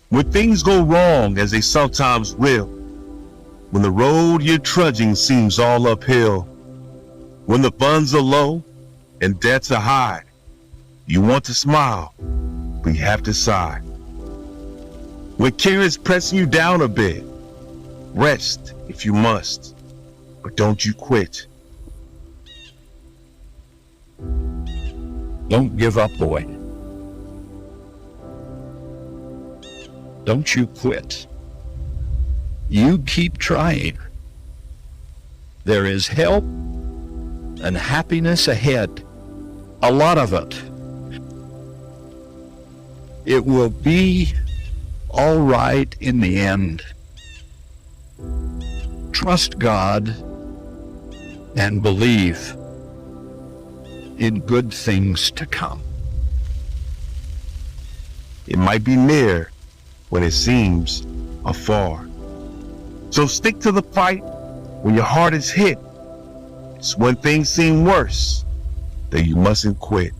When things go wrong, as they sometimes will, when the road you're trudging seems all uphill, when the funds are low and debts are high, you want to smile, but you have to sigh. When care is pressing you down a bit, rest if you must, but don't you quit. Don't give up, boy. Don't you quit. You keep trying. There is help and happiness ahead. A lot of it. It will be all right in the end. Trust God and believe in good things to come. It might be near when it seems afar. So stick to the fight when your heart is hit. It's when things seem worse that you mustn't quit.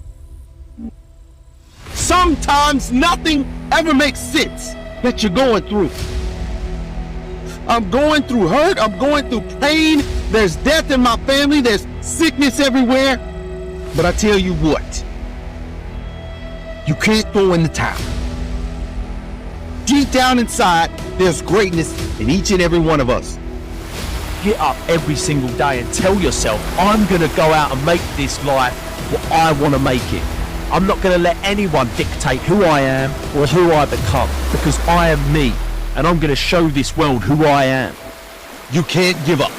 Sometimes nothing ever makes sense that you're going through. I'm going through hurt, I'm going through pain, there's death in my family, there's sickness everywhere. But I tell you what, you can't throw in the towel. Deep down inside, there's greatness in each and every one of us. Get up every single day and tell yourself, I'm gonna go out and make this life what I wanna make it. I'm not gonna let anyone dictate who I am or who I become, because I am me, and I'm gonna show this world who I am. You can't give up.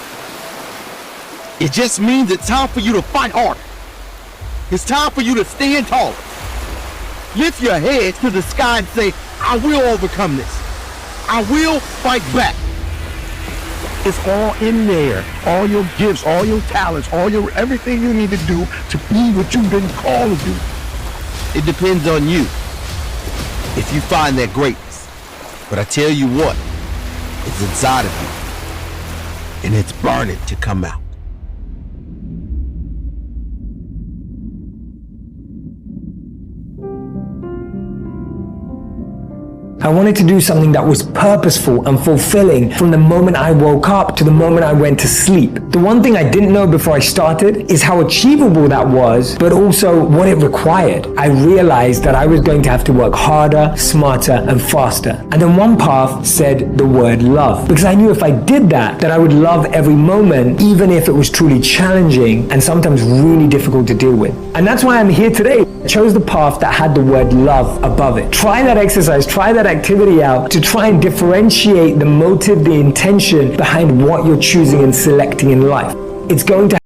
It just means it's time for you to fight harder. It's time for you to stand taller. Lift your head to the sky and say, I will overcome this. I will fight back. It's all in there. All your gifts, all your talents, everything you need to do to be what you've been called to do. It depends on you if you find that greatness. But I tell you what, it's inside of you, and it's burning to come out. I wanted to do something that was purposeful and fulfilling from the moment I woke up to the moment I went to sleep. The one thing I didn't know before I started is how achievable that was, but also what it required. I realized that I was going to have to work harder, smarter, and faster. And then one path said the word love, because I knew if I did that I would love every moment, even if it was truly challenging and sometimes really difficult to deal with. And that's why I'm here today. I chose the path that had the word love above it. Try that exercise, try that activity out to try and differentiate the motive, the intention behind what you're choosing and selecting in life. It's going to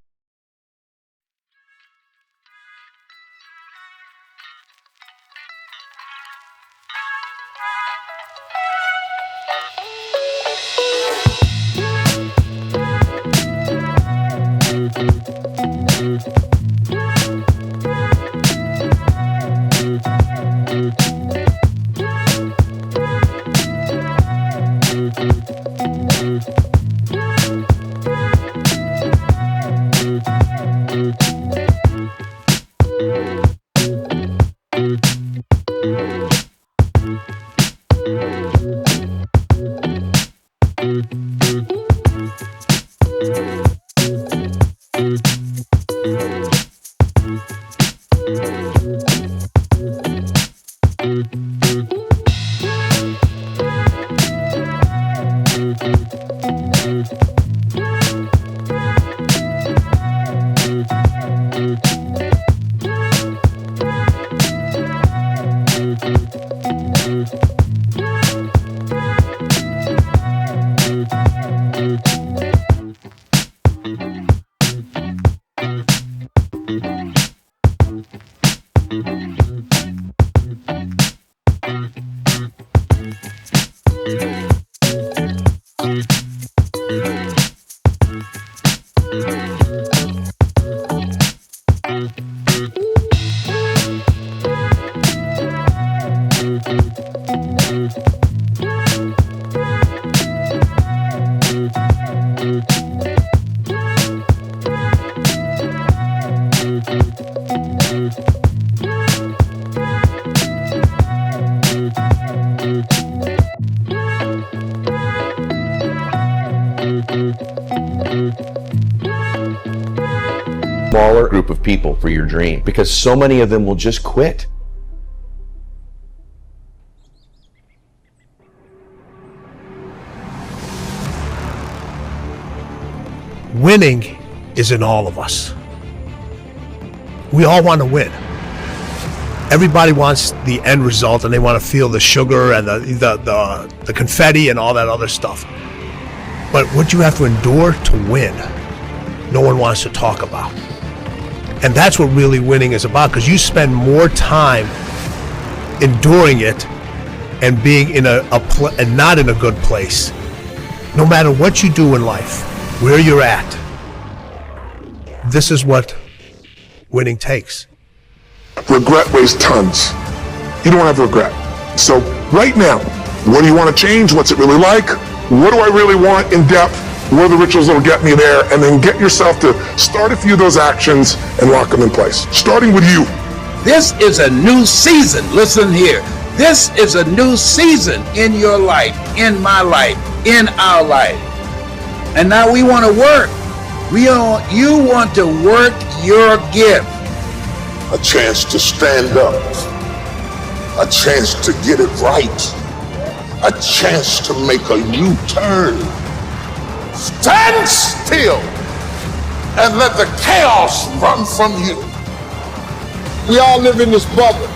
smaller group of people for your dream, because so many of them will just quit. Winning is in all of us. We all want to win. Everybody wants the end result, and they want to feel the sugar and the confetti and all that other stuff. But what you have to endure to win, no one wants to talk about. And that's what really winning is about, because you spend more time enduring it and being in and not in a good place. No matter what you do in life, where you're at, this is what winning takes. Regret weighs tons. You don't have regret. So right now, what do you want to change? What's it really like? What do I really want in depth? What are the rituals that will get me there? And then get yourself to start a few of those actions and lock them in place. Starting with you. This is a new season. Listen here. This is a new season in your life, in my life, in our life. And now we want to work. You want to work your gift. A chance to stand up. A chance to get it right. A chance to make a U-turn. Stand still and let the chaos run from you. We all live in this bubble.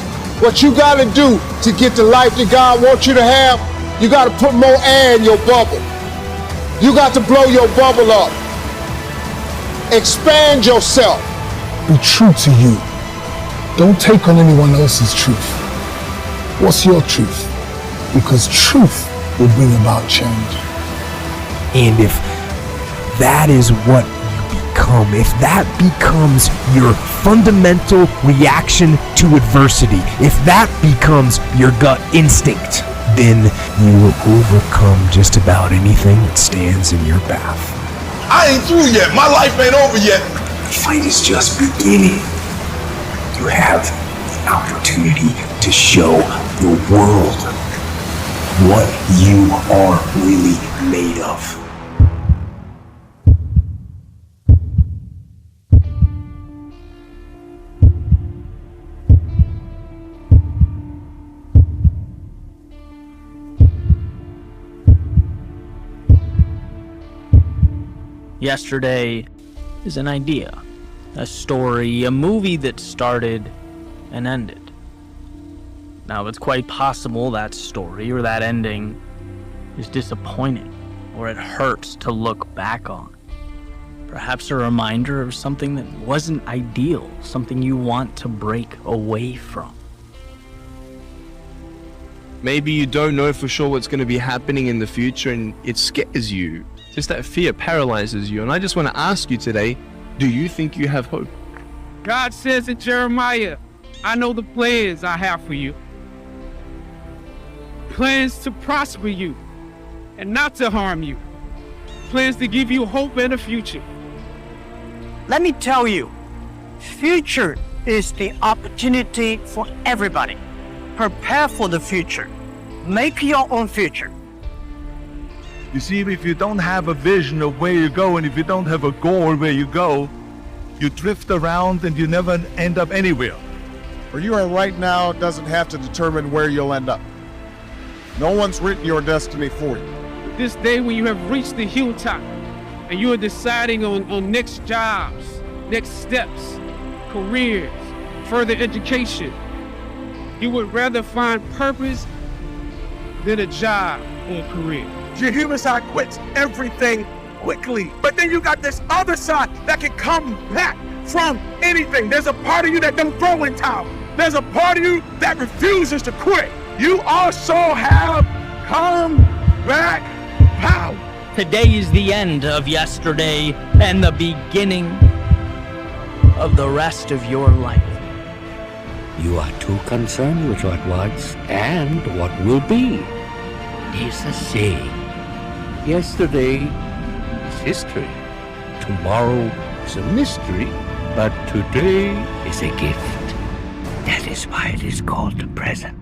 What you got to do to get the life that God wants you to have, you got to put more air in your bubble. You got to blow your bubble up. Expand yourself. Be true to you. Don't take on anyone else's truth. What's your truth? Because truth will bring about change. And if that is what you become, if that becomes your fundamental reaction to adversity, if that becomes your gut instinct, then you will overcome just about anything that stands in your path. I ain't through yet. My life ain't over yet. The fight is just beginning. You have the opportunity to show the world what you are really made of. Yesterday is an idea, a story, a movie that started and ended. Now, it's quite possible that story or that ending is disappointing, or it hurts to look back on. Perhaps a reminder of something that wasn't ideal, something you want to break away from. Maybe you don't know for sure what's going to be happening in the future and it scares you. Just that fear paralyzes you. And I just want to ask you today, do you think you have hope? God says in Jeremiah, I know the plans I have for you. Plans to prosper you and not to harm you. Plans to give you hope and a future. Let me tell you, future is the opportunity for everybody. Prepare for the future. Make your own future. You see, if you don't have a vision of where you go, and if you don't have a goal where you go, you drift around and you never end up anywhere. Where you are right now doesn't have to determine where you'll end up. No one's written your destiny for you. This day when you have reached the hilltop and you are deciding on next jobs, next steps, careers, further education, you would rather find purpose than a job or a career. Your human side quits everything quickly. But then you got this other side that can come back from anything. There's a part of you that don't throw in towel. There's a part of you that refuses to quit. You also have come back power. Today is the end of yesterday and the beginning of the rest of your life. You are too concerned with what was and what will be. There's a saying. Yesterday is history. Tomorrow is a mystery. But today is a gift. That is why it is called the present.